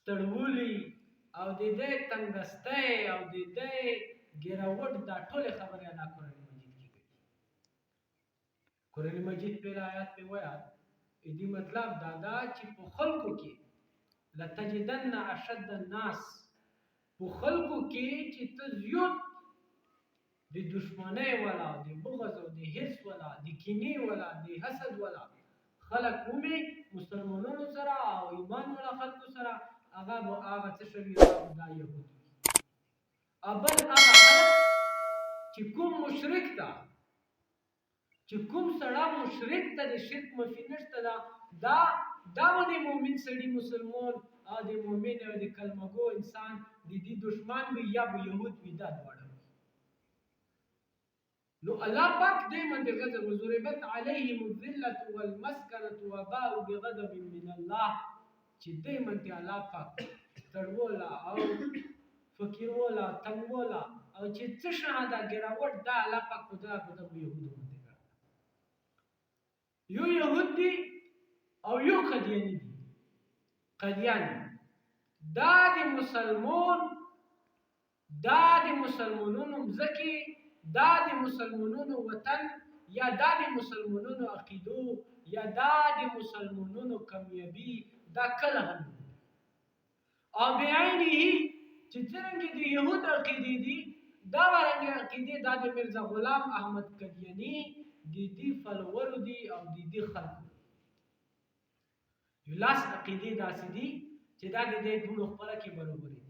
ستړولي او د دې تنګستۍ او د دې ګیراوټ دا ټولې خبرې الله قرآن مجید کې کوي. قرآن مجید په آیات په وایي دې مطلب دا دا چې په خلکو کې لتجدن اشد الناس په خلکو کې چې ته زیات د دشمنۍ والا د بغض او د حرص والا د کینې والا د حسد والا خلک مومي مسلمانانو سره او ایمان والا خلکو سره هغه څه شوي دا یهود بل هغه خلک چې کوم مشرک ته چې کوم سړی مشرک ته د شرک مفي نشته دا و د مؤمن سړي مسلمان او د مؤمن او د کلمګو انسان د دې دشمن وي یا به یهود وي دا دواړه. نو الله پاک دې باندې غضب وضربت علیهم الذلة والمسکنة وباءوا بغضب من الله چې دې باندې الله پاک تړولا او فقیرولا تنګولا او چې څه شاده ګراوټ دا الله پاک په دغه يهودو باندې کړ. یو يهود دي او یو قدیانی دي. قدیانی دا د مسلمانونو مځکې دا د مسلمانونو وطن یا دا د مسلمانونو عقیدو یا دا د مسلمانونو کامیابی دا کله هم او بعینه چې څنګه د یهود عقیدې دي دا ورنګه عقیدې دا د مرزا غلام احمد قدیانی د دې فلور دي او د دې خلک یو لاس عقیدې داسې دي چې دا د دې ټول خپل کې برابر دي.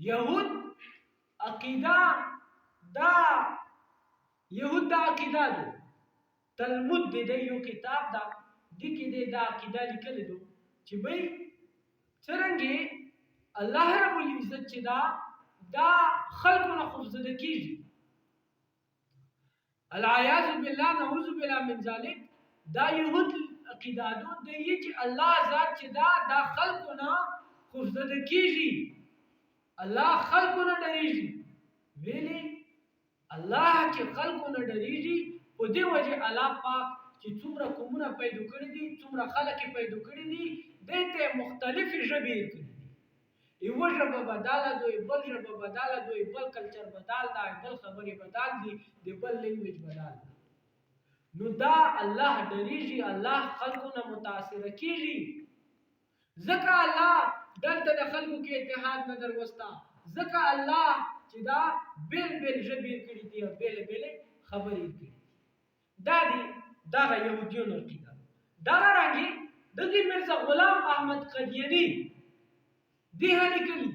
یهود عقیده دا یهود دا عقیده ده تلمود دې یو کتاب دا دې کې دې دا عقیده لیکل دي چې بھئی څنګه الله رب العزت چې دا خلقونه خوفزده کیږي العیاذ بالله نعوذ بالله من ذلک دا یهود عقیده ده چې الله ذات چې دا خلقونه خوفزده کیږي الله خلقونه ډریږي ویلي الله چې خلقونه ډریږي په دې وجه الله پاک چې څومره قومونه پیدا کړی دي څومره خلک پیدا کړی دي دته مختلفې ژبې کړي دي. یو ژبه بداله دوی بل ژبه بداله دوی بل کلچر بدال دی بل خبرې بدال دي د بل لینګویج بدال دی. نو دا الله ډریږي الله خلقونه متاثر کیږي ځکه الله دلته د خلکو کې اتحاد نه دروستا ځکه الله چې دا بیل ژبې کړي دي او بیل خبرې کړي دا دي دغه یهودیانو عقیده. دغه رنګې دغه مرزا غلام احمد قدیانی دې لیکلي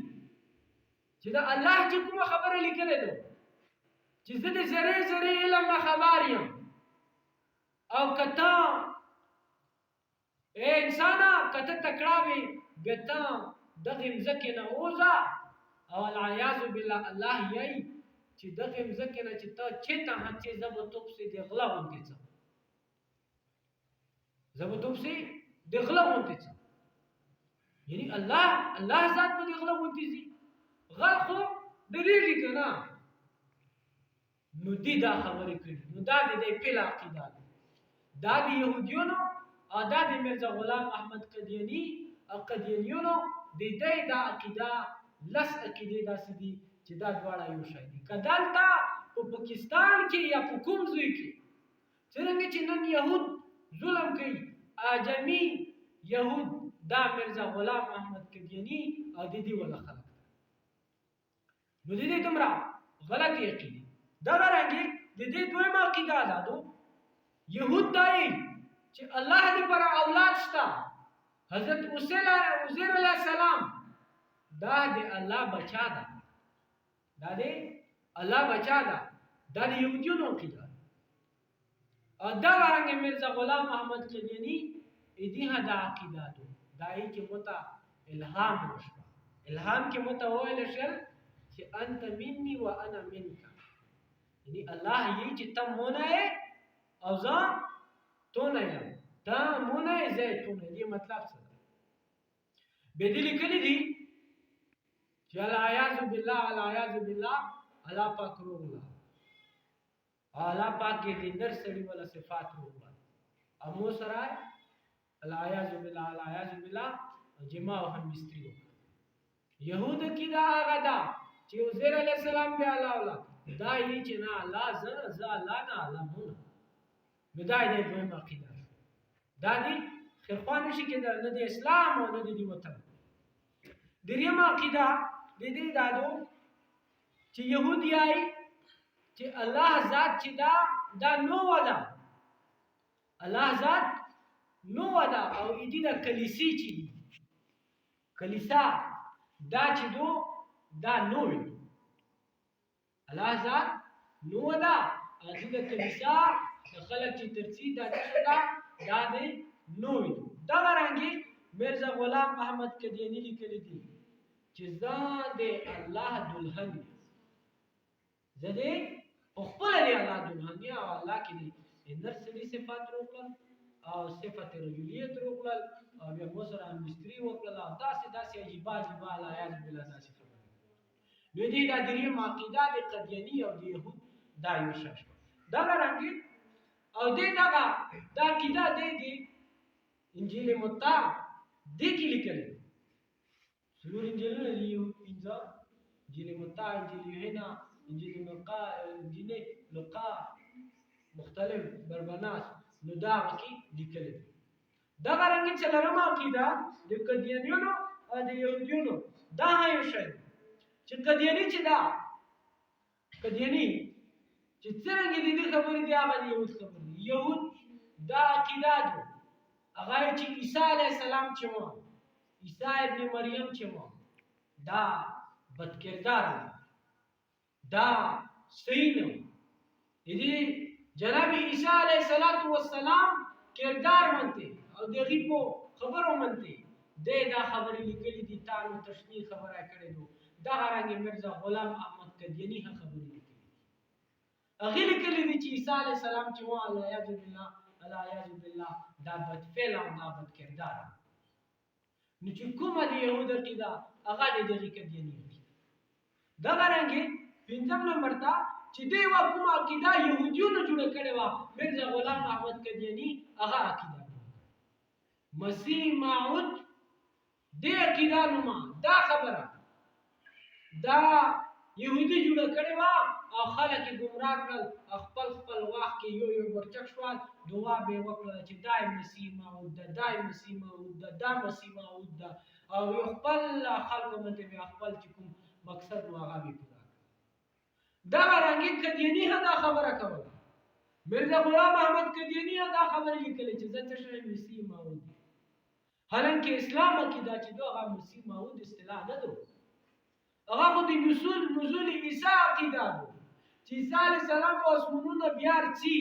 چې دا الله چې کومه خبره لیکلې ده چې زه د ذرې علم نه خبر یم او کته انسانا کته تکړاوي ګټه دغه مځکه نه اوزه او العیاذ بالله الله یې چې دغه مځکه نه چې ته چته هڅه زبطوب سي د غلا ونته څه زبطوب سي د غلا ونته څه یعنی الله ذات په غلا ونته سي غل خو دلیږي کنه نو دې دا خبرې کړي نو دا دې په عقیده دا د يهوديانو او دا د مرزا غلام احمد قدیانی او قدیانیانو د دې دا عقیده لس عقیده داسې دي چې دا دواړه یو شی دي. کدالته په پاکستان کې یا په کوم ځای کې څنګه چې نن يهود ظلم کوي اجمی يهود دا مرزا غلام احمد قدیانی او د دې ولا خلک نو د دې کومه غلطی عقیده دا رانګي د دې دویمه عقیده ده يهود دای چې الله دې پر اولاد شته حضرت عزیر علیہ السلام دا دې الله بچا ده دا دې الله بچا ده دا دې يهوديانو عقیده او دا رنګ مرزا غلام احمد قدیانی دې هدا عقیده ده دای چې متا الهام وشو الهام کې متویل شل چې انت مني وانا منك یعنی الله یې چې تم مونږه او زه تو نه یم دا مونږه زه تو نه دې مطلب څه ده به دې لیکلي دي چې العیاذ بالله الله پاک روغلا الله پاک دې در سړي ولا صفات روغلا امو سره العیاذ بالله جما او هم مستری وکړه. يهود کې دا هغه ده چې عزیر علیه السلام بیا الله اولاد دا یې چې نه الله زه الله نه علمونه نو دا یې دویمه عقیده دا دي خرخوا نشي کېدل نه د اسلام او نه د دې وطن. درېیمه عقیده د دې دا ده چې یهودیای چې الله ذات چې دا نو ودا الله ذات نو ودا او دې د کلیسي چې دي کلیسا دا چې دا نو وي الله ذات نو ودا او دې د کلیسا د خلک چې ترڅی دا دا دې نو وي. دا رنګي مرزا غلام احمد قدیانی لیکلي دي چې ځان دې الله دلهن زده خپل دی الله دلهن او الله کې دي نرسلي صفات روکل او صفات رجولیت روکل او بیا موسر ان مستری وکړه داسې عجیب لا یاد بالله داسې خبره نو دې دا درې عقیده د قدیانی او د يهود دا یو شش دا رنګي او دې دا عقیده دې انجیل متا دې کې لیکل سلور انجیلونه دي پنځه انجیل متا انجیل یوحنا انجیل لوقا مختلف بربناس نو دا کې لیکل دي. دا رنګ څلورمه عقیده د قدیانیانو او د يهودیانو دا یو شی چې قدیانی چې دا قدیانی چې څنګه دې خبرې دی هغه يهود خبرې يهود دا عقیده ده هغه چې عیسی علیه السلام چې مو عیسی ابن مریم چې مو دا بدکردار دا صحیح نه دي جناب عیسی علیه السلام کردار منته او دغه په خبرو منته دا خبرې لیکلې دي تاسو تشنیح خبره کړې دو دا رنګ مرزا غلام احمد قدیانی خبرې لیکلې هغه لیکلې دي چې عیسی علیه السلام چې مو الله یعذ بالله دا بد فعل او دا بد کردار نو چې کومه دی يهود عقیده هغه دغه قدیانی دا رنګ پنځم نمبر ته چې دی وا کومه عقیده يهوديونو جوړ کړي وا مرزا غلام احمد قدیانی هغه عقیده مسیح موعود دې عقیده نوما دا خبره دا يهودي جوړ کړي وا او خلک ګمراه کړل خپل واخ کې یو ورچک شوال دعا به وکړه چې دای مسیح موعود دا مسیح موعود دا او خپل خلکو مته خپل چې کوم مقصد واغه به پورا دا رنګي قدیانی دا خبره کوله مرزا غلام احمد قدیانی دا خبره لیکله چې ځکه شوی مسیح موعود حالانکه اسلام کې دا چې دا مسیح موعود اصطلاح نه ده هغه خو د نزول عیسی عقیده ده چې عیسی علیه السلام په اسمانونو بیا رچی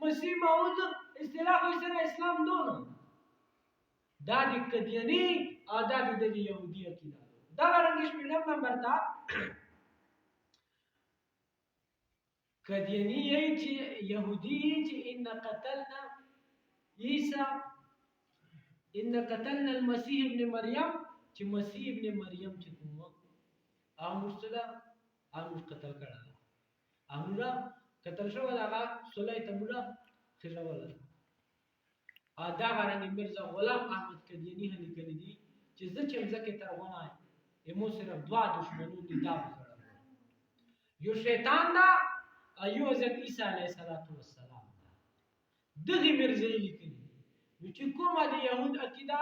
مسیح موعود اصطلاح خو سره اسلام نه دا د قدیانی او دا د يهودي عقیده دا رنګ شپږم نمبر ته قدیانی چې يهودي چې ان قتلنا المسيح ابن مريم چې مسیح ابن مریم چې کوم او مرتدا او قتل کړه امرا قتل شو هغه صلی تمرا خجا ولا دا غرانګ مرزا غلام احمد قدیانی هلي کړی دي چې ځکه تر ونه مو صرف دوا دشمنون دي دا یو شیطان دا ایو حضرت عیسی علیه السلام دغه مرزا لیکلی نو چې کومه د يهود عقیده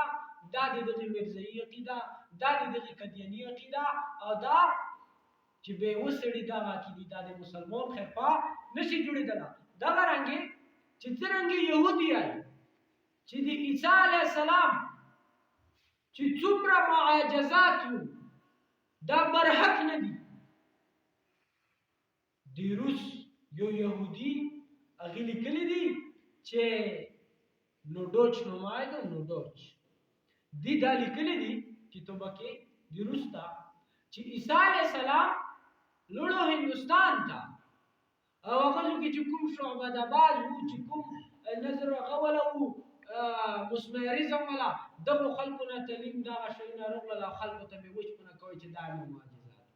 دا د مرزا عقیده دا د قدیانی عقیده او دا چې به وسړي دا عقیده دا د مسلمان خرپا نشي جوړیدل دا رنګي چې څنګه يهودي آی چې د عیسی علیه السلام چې څومره معجزات دا برحق نه دي د روس یو يهودي هغه لیکلي دي چې نودوچ نومای ده نودوچ دی دا لیکلي دي کتابه کې د روس ته چې عیسی علیه السلام لړو هندستان ته او هغه کې کوم شعبده باز وو چې کوم نظر غوله وو مسمریزم ولا دغه خلقونه تعلیم دا شینا رغله خلقو ته وچ کنه کوي چې دا معجزات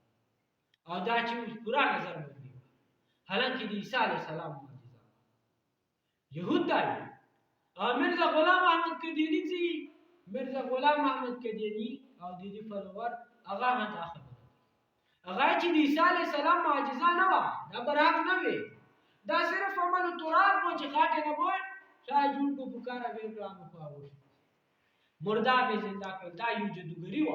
او دا چې پورا نظر باندې حالانکه د عیسی علیه السلام معجزات يهود دای مرزا غلام احمد قدیانی چې مرزا غلام احمد قدیانی او د دې فالوور هغه هم دا خبره هغه چې د عیسی علیه السلام معجزه نه وه دا برحق نه وي دا صرف عمل تراب و چې خاټې نه بول شاه جون کو پکاره ویل کړه خو اوس مردا به زنده کړ دا یو جادوګری و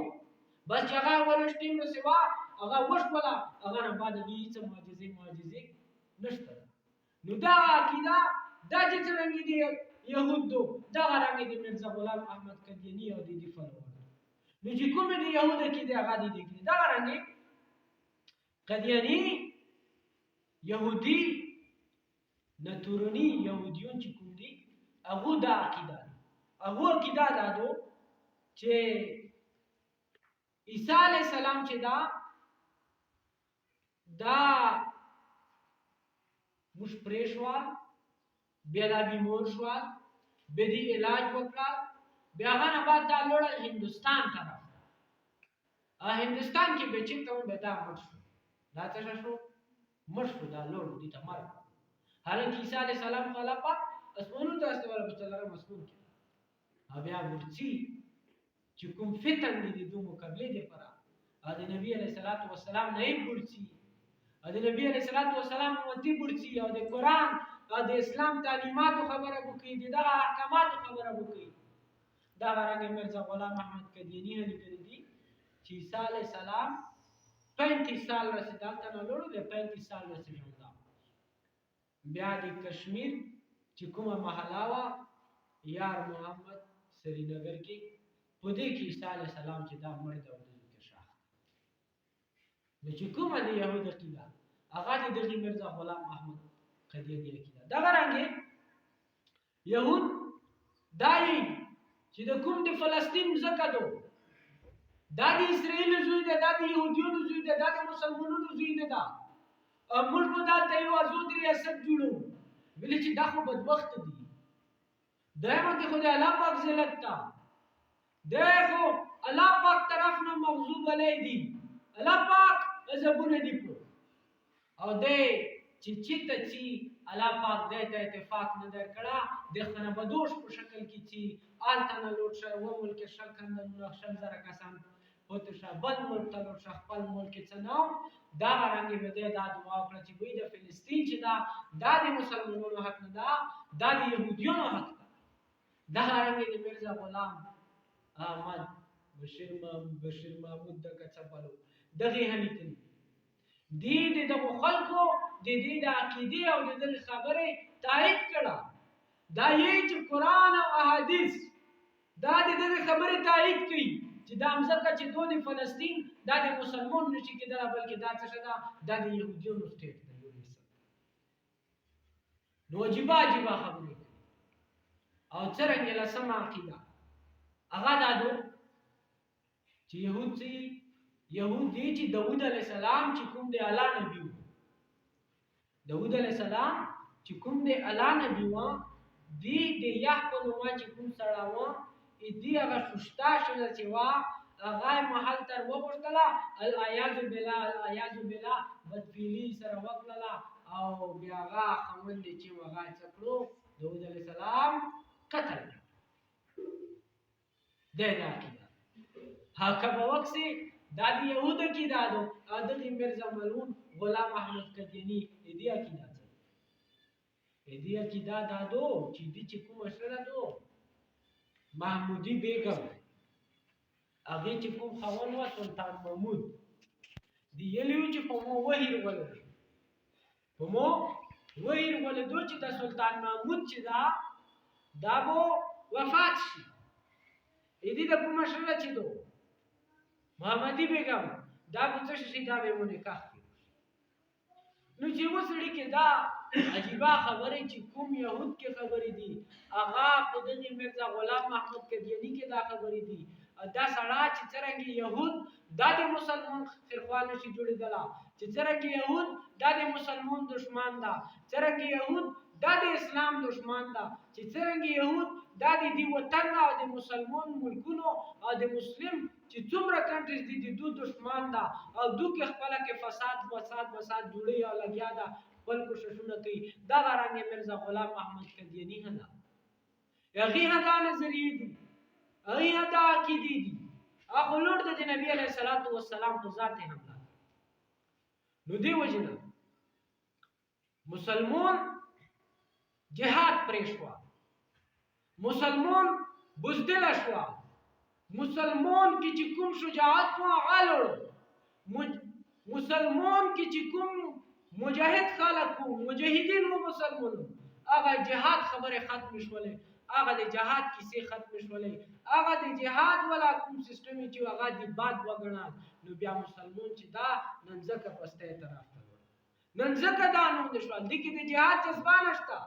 بس چې هغه ورشتیم نو سوا هغه وشوله هغه نه بعد دې څه معجزې نشته نو دا عقیده دا چې څنګه دي يهودو دا رنګ دي مرزا غلام احمد قدیانی او دي فالوور نو چې کوم دي يهود کې دي هغه دي دا رنګ قدیانی يهودي نتورني يهوديون چې کوم دي هغه دا عقیده دادو چې عیسی علیه السلام چې دا مش پریشوال بیا دا بیمور شوال بیا دی علاج وکړه بیا هغه نه بعد دا لوړل هندوستان طرف هندوستان کې به چې کوم به دا مړ شو دا څه شو مړ شو دا لوړ دي ته مړ حالانکه عیسی علیه السلام خلا پاک اسمانو ته استواله په تلره مسمون کې بیا ورچی چې کوم فتن دي د مقابله دي پر د نبی علیه الصلاۃ والسلام نه ورچی د نبی علیه الصلاۃ والسلام ودی ورچی او د قران او د اسلام تعلیماتو خبره وکړي د احکاماتو خبره وکړي دا غره مرزا غلام احمد قدیانی لیکلي دي چې عیسی علیه السلام 35 سال رسیدل ته نه لوړو د 35 سال رسیدل بیا د کشمیر چې کومه محله وا یار محمد سرینگر کې په دې کې عیسی علیه السلام چې دا مړ دی او د شاه نو چې کومه د يهود عقیده هغه د مرزا غلام احمد قدیانی عقیده دا رنګه يهود دای چې د کوم د فلسطین ځکه دو دا د اسرائیل زوی دی دا د يهوديونو زوی دی دا د مسلمانانو زوی دی دا موږ په دا ته یو ازود ریاست جوړو ویل چې دا خو بدبخت دي دایمه کې خدای الله پاک زلتا دغه الله پاک طرف نه مغضوب علی دي الله پاک زبونه دي په او دې چې الله پاک دې ته اتفاق نه درکړه د خنه بدوش په شکل کې چې آلتنه لوټ شو و ملک شل کندنو شل زره کسان پته شو بل ملک ته لوټ شو خپل ملک څه نو دا رنګ به دې دا دعا کړه چې وې د فلسطین چې دا د مسلمانانو حق نه دا د يهوديانو حق دا رنګ د مرزا غلام احمد بشیر محمود د کڅپلو دغه هلیتلی د خلکو د دې د عقیده او د خبره تایید کړه دا یې چې قران او احادیث دا د دې خبره تایید کړي چې دا امزکه چې دوه فلسطین دا د مسلمان نشي کېدل بلکې دا څه ده دا د يهوديانو سټیټ دی نو واجبہ خبره او څرنګه لسم عقیده هغه دادو چې يهود دي چې داوود علیه السلام چې کوم دی الله نبی و داوود علیه السلام چې کوم دی الله نبی و دی د یحکم ما چې کوم سره و دې هغه ششتا شنه چې وا هغه محل تر وګړه الایاذ بالله بدفعلی سره وکړه او بیا هغه خمن دي چې هغه څکړو داوود علیه السلام قتل دغه عقیده حکم وکسي دا د يهود کې دادو د مرزا ملعون غلام احمد قدیانی دې عقیده دادو چې دې کوم سره دو محمودی بیگم هغه چې کوم خاون و سلطان محمود دی یلیو چې په مو وحیر ولدو چې د سلطان محمود چې دا بو وفات شي دې د کوم سره چې دو محمدی بیگم دا څه شي دا به مونږه نکاح نو چې وسړي کې دا عجیبه خبره چې کوم يهود کې خبرې دي هغه په دغه مرزا غلام احمد قدیانی کې دا خبرې دي دا سړی چې څنګه يهود دا د مسلمان خرخوان شي جوړېدل چې څنګه يهود دا د مسلمان دشمن دا څنګه يهود دا د اسلام دشمن دا چې څنګه يهود دا د دې وطن او د مسلمان ملکونو او د مسلم چې څومره کنټریز دي د دوه دشمن دا او دوی کې خپل کې فساد جوړي او لګیا دا بل کوششونه کوي دا رنګ مرزا غلام احمد قدیانی هدا هغه هدا نظریه دي هغه دا عقیدې دي هغه لور د نبی علیه الصلاۃ والسلام په ذات حمله نو دی وجنه مسلمان جهاد پرېښوا مسلمان بزدل شوا مسلمان کی چې کوم شجاعت و غالو مسلمان کی چې کوم مجاهد خلق مجاهدین و مسلمانو هغه جهاد خبره ختم شولې هغه د جهاد کیسه ختم شولې هغه د جهاد ولا کوم سیستم چې هغه د باد وګڼل نو بیا مسلمان چې دا نن ځکه پسته طرف ته نن ځکه دا نو د شوال دي کې د جهاد جذبه نشته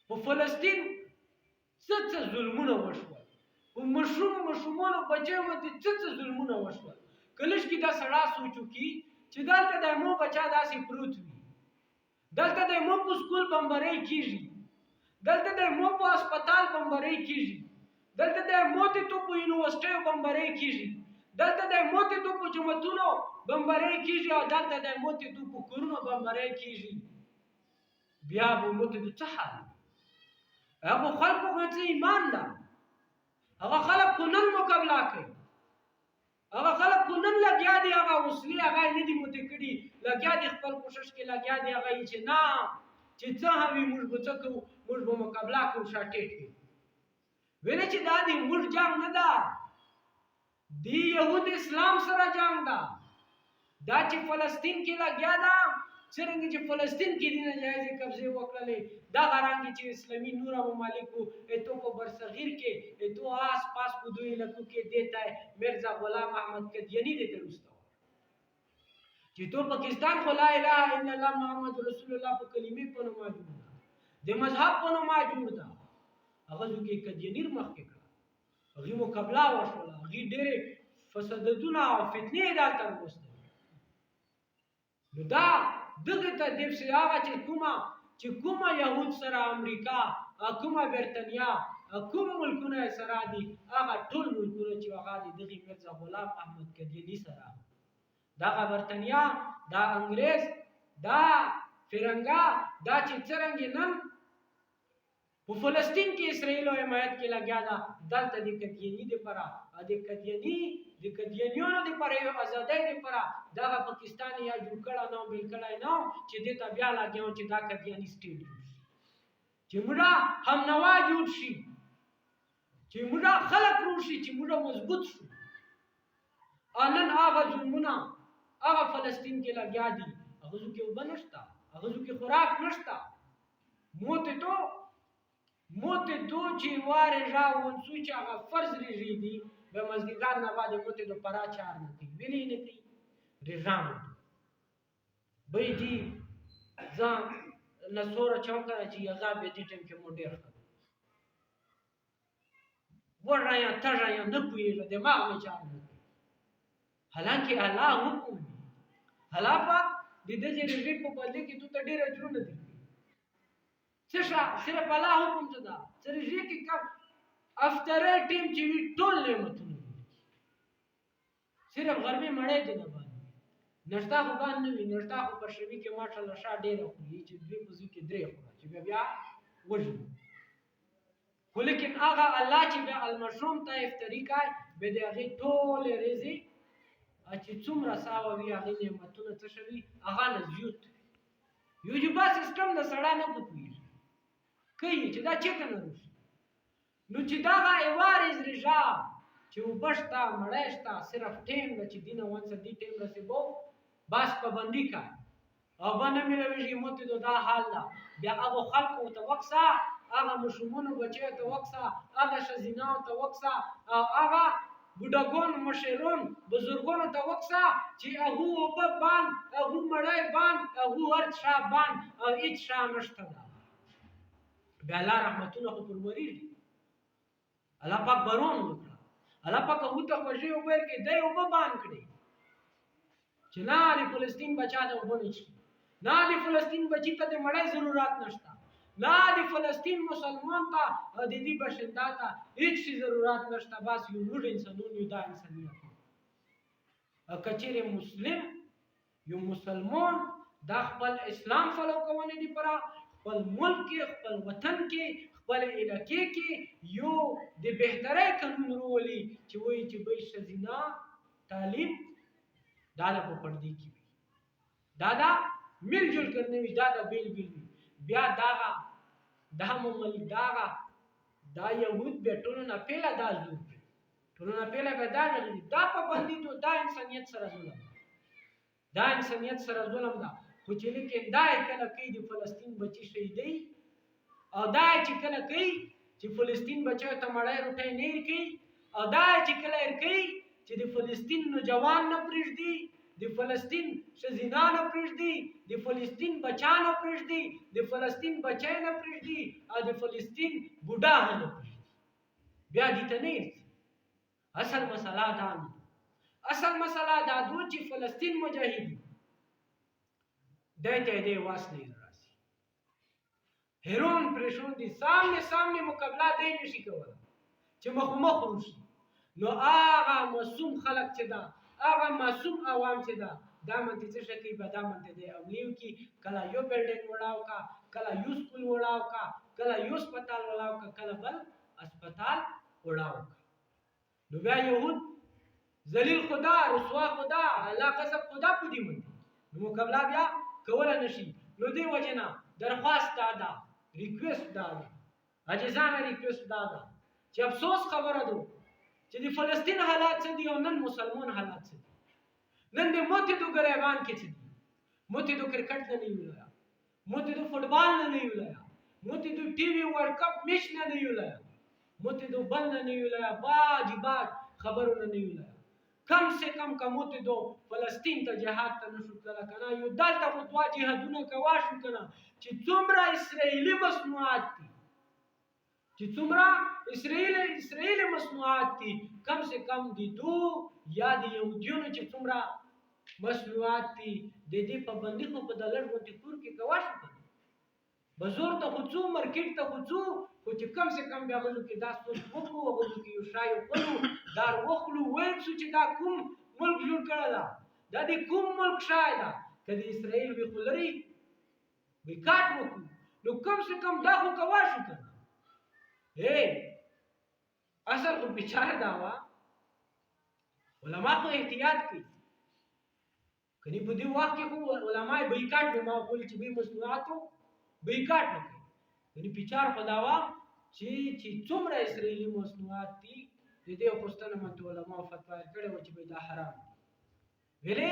په فلسطین څه ظلمونه وشول په مشومانو بچو باندې څه ظلمونه وشول کلش کې دا سړا سوچو کی چې دلته د مو بچا داسې پروت وي دلته د مو په سکول بمبارۍ کیږي دلته د مو په هسپتال بمبارۍ کیږي دلته د مو ته په یونیورسيټي بمبارۍ کیږي دلته د مو ته په جمعتونو بمبارۍ کیږي او دلته د مو ته په کورونو بمبارۍ کیږي بیا به مو ته څه حال هغه خلکو باندې ایمان ده هغه خلک کو نن مقابله کوي هغه خلک کو نن لګیا دي هغه وسلې هغه نه دي متکړي لګیا دي خپل کوشش کې لګیا دي هغه چې نه چې څه هوي موږ به څه کوو موږ به مقابله کوو شاټیټ کې ویل چې دا دي موږ جنگ نه ده دی يهود اسلام سره جنگ ده دا چې فلسطین کې لګیا ده څنګه چې فلسطین کې دي ناجایز قبضه وکړلې دا غرانګي چې اسلامي نور ممالکو ایتو په برصغیر کې ایتو آس پاس کو دوی لکو کې دیتا ہے مرزا غلام احمد قادیانی دې ترسته چې تو پاکستان خو لا اله الا الله محمد رسول الله په کلمې په نوم موجود ده د مذهب په نوم موجود ده هغه ځکه قادیانی مخ کې کړه هغه مقابله وشوله هغه ډېر فسادونه او فتنې دالته وسته نو دا دغه ته د هغه چې کومه يهود سره امریکا کومه برتانیا کوم ملکونه سره دي هغه ټول ملکونه چې هغه دغه مرزا غلام احمد قادیانی سره دا برتانیا دا انګريز دا فرنګا دا چې څنګه نن په فلسطین کې اسرائیل او حمایت کې لګیا دا دلته د قادیانی لپاره د قادیانیانو لپاره یو آزادۍ لپاره دا پاکستان یا جوړ کړه نو بل کړه نو چې د بیا لګیاو چې دا قادیانی سټیټ چې موږ هم نوا جوړ شي چې موږ خلک روشي چې موږ مضبوط شو انن هغه ظلمونه هغه فلسطین کې لګیا دي هغه کې وبنشتا هغه کې خوراک نشتا موته تو چې واره راو چې هغه فرض ریږي دي به مزګار نه باندې موته د پرا چار نه کوي ویلې نه کوي رضام به جی ځان نصور چوکره چې هغه به دې ټیم کې موډر ورایه ترایه نه کوي دماغ نه چار نه حالانکه الله حکم حلافه د دې رژیم په بل کې تو ته ډېر اجرونه دي صرف الله حکم ته دا سرجې کې کم افطره ټیم چې وی ټول نعمتونه صرف غرمه مړې دي نه باندې نشتا خو باندې وی نشتا خو په شوي کې ماشاءالله شا ډېر خوري چې دوی په ځکه درې خوري چې بیا وژني خو لیکن هغه الله چې بیا المشروم ته افطاری کوي به دغه ټول رزي چې څومره ساوه وی هغه نعمتونه څه شوي هغه نه زیات یو جبا سیستم د سړا نه پوي کوي چې دا چیرته نه روشي نو چې دا ایوارز رجا چې وبشتا مړېشتا صرف ټیم د چې دینه وانس دی ټیم رسېبو باس پابندي کا او باندې ملوي موته دا حال دا بیا هغه خلکو ته وکسا هغه مشمونو بچي ته وکسا هغه شزینا ته وکسا او هغه بډاګون مشرون بزرګونو ته وکسا چې هغه په بان هغه مړای بان هغه ورت شاه بان او هیڅ شاه نشته بیا الله رحمتونه خو پر وریږي الله پاک برون وکړه الله پاک هغه ته خوشي وبر کې دی او بان کړي چې نه د فلسطین بچا ته وبني شي نه د فلسطین بچی ته د مړای ضرورت نشته نه د فلسطین مسلمان ته د دې بشنده ته هیڅ ضرورت نشته بس یو نور انسانون یو دا انسانیت کچېره مسلم یو مسلمان د خپل اسلام فالو کوونې دی پر خپل ملک کې خپل وطن کې خپل علاقې کې یو د بهترۍ قانون راولي چې وایي چې بھائی ښځینه تعلیم دا د په پردې کې وي دا مل جل کر نه وي دا بیل بیل وي بیا دا ممل دا یهود بیا ټولو نه پیله دا زور کوي ټولو نه پیله به دا غلي دا پابندي دا انسانیت سره ظلم دا انسانیت سره ظلم ده خو چې لیکن دا کله کوي د فلسطین بچي شهیدي او دا چې کله کوي چې فلسطین بچو ته مړی روټۍ نه کوي او دا چې کله کوي چې د فلسطین نوجوان نه پرېږدي د فلسطین ښځینه نه پرېږدي د فلسطین بچا نه پرېږدي د فلسطین بچی نه پرېږدي او د فلسطین بوډا نه پرېږدي بیا دې ته نه اصل مسله دا نه اصل مسله دا دو چې فلسطین مجاهد دای ته دې واس نه راځي هرون پرېښودي سامنے مقابله دی نشي کولی چې مخ وروشي نو هغه معصوم خلک چې دا هغه معصوم عوام چې دا منته څه شي به دا منته دی اولیو کې کله یو بلډینګ وړاو کا کله یو سکول وړاو کا کله یو هسپتال وړاو کا کله بل هسپتال وړاو کا نو بیا یهود ذلیل خدا رسوا خدا الله غضب خدا په دې منته نو مقابله بیا کوله نشي نو دی وجنه درخواست دا ریکوست دا عاجزانه ریکوست دا چې افسوس خبره ده چې د فلسطین حالات څه دي او نن مسلمان حالات څه دي نن د موتی دو ګریبان کې څه دي موتی دو کرکټ نه ویلایا موتی دو فوټبال نه ویلایا موتی دو ټي وي ورلد کپ میچ نه ویلایا موتی دو بل نه ویلایا باج خبرونه نه ویلایا کم سے کم موتی دو فلسطین ته جهاد ته نشو تللی کنه یو دلته خو دوه جهادونه کوا شو کنه چې څومره اسرائیلي مصنوعات دي چې څومره اسرائیلي مصنوعات دي کم سے کم دي دو یا د یهودیانو چې څومره مصنوعات دي د دې پابندي خو په دلر غوټي کور کې کوا شو کنه بازار ته خو څو مارکیټ ته خو څو خو چې کم سے کم بیا غوږ کې دا سوچ وکړو غوږ کې یو شای وکړو دا وخلو وایي چې دا کوم ملک جوړ کړی دا د کوم ملک شای دا کله اسرائیل وی خلري وی کاټ وکړو نو کم سے کم دا خو کوا شو کنه اصل خو بیچاره دا وا علما خو احتیاط کوي کني په دې وخت کې خو علما بایکاټ به معقول چې به مصنوعاتو بایکاټ وکړي کني بیچاره خدا وا چې څومره اسرائیلي مصنوعات دي د دې خوستانه مت علما فتوا کړي و چې به دا حرام ویلې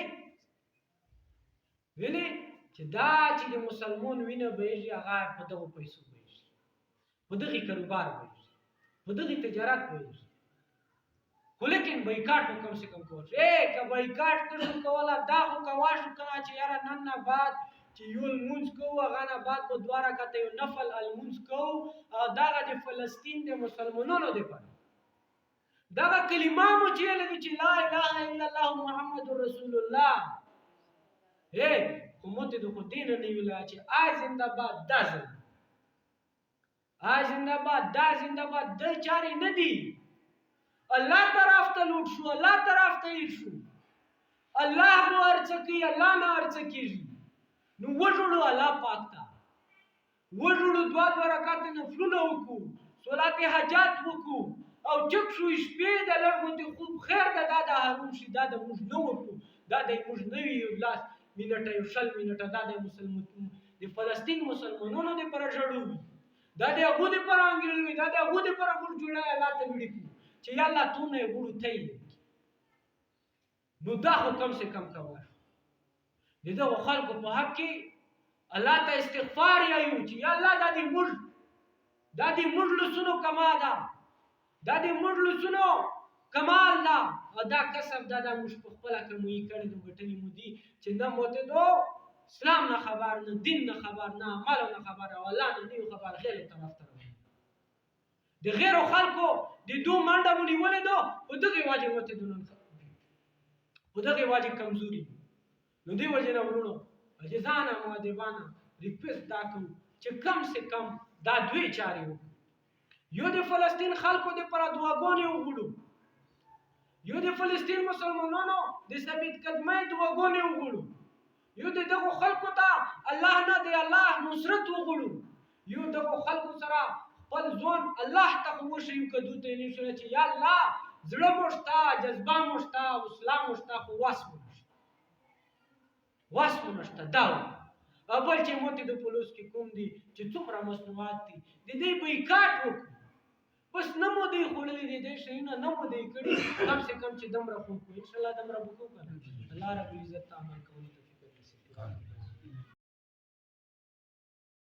چې دا چې د مسلمان وینه بهږي هغه په دغه پیسو بهږي په دغه کاروبار بهږي په دغه تجارت بهږي خو لیکن بایکاټ کم سے کم کوو که بایکاټ کړو کوله دا خو کوا شو کنه چې یاره نن نه بعد چې یو لمونځ کوو هغه نه بعد په 2 رکعته یو نفل لمونځ کوو او دغه د فلسطین د مسلمانانو دپاره دغه کلمه مو چې ویلې چې لا اله الا الله محمد رسول الله خو موږ د خو دین نه ویلا چې زنده باد دا زنده باد د چاري نه دي الله طرف ته لوټ شو الله طرف ته یې شو الله مو ارڅکی الله نه ارڅکیږي نو وژړو الله پاک ته وژړو 2 رکعات نفلونه وکړو صلات حاجات وکړو او چک شو شپې د لږونې خوب خیر ده دا د هارون شي دا د موږ نه وکړو دا د موږ نه وي لاس منټه یو شل منټه دا د فلسطین مسلمانانو دپاره ژړو دا د هغو دپاره انګېرل وي دا د هغو دپاره موږ جوړه الله ته ویړي کړو چې یا الله تو نه یې ګوړو ته یې نو دا خو کم سے کم کوه د دغو خلکو په حق کې الله ته استغفار یایو چې یا الله دا د موږ لسونو کما ده دا د موږ لسونو کمال ده او دا کسب دا موږ په خپله کمویي کړی نو ګټلي مو دي چې نه موته دو اسلام نه خبر نه دین نه خبر نه عملو نه خبر او الله نه دی خبر غیر طرف ته د غیرو خلکو د دو منډه مو نیولې ده په دغې واجب وته دونه په دغې واجب کمزوري نو دی وجه نه ورونو عجزانه مؤدبانه ریکوست دا کوم چې کم سے کم دا دوی چارې وکړو یو د فلسطین خلکو دپاره دعاګانې وغواړو یو د فلسطین مسلمانانو د ثابت قدمۍ دعاګانې وغواړو یو د دغو خلکو ته الله نه د الله نصرت وغواړو یو دغو خلکو سره خپل ځون الله ته وښیو که دوی ته یې نه چې یا الله زړه مو شته جذبه مو شته حوصله مو شته خو وس مو نشته وس مو نشته دا او بل چې موږ د پولیس کې کوم دي چې څومره مصنوعات دي د دې بایکاټ وکړو بس نه مو دی خوړلي دي دې شیونه نه مو دی کړي کم سے کم چې دمره خو ان شاء الله دمره وکړو الله رب العزت عمل کوي توفیق نصیب کړي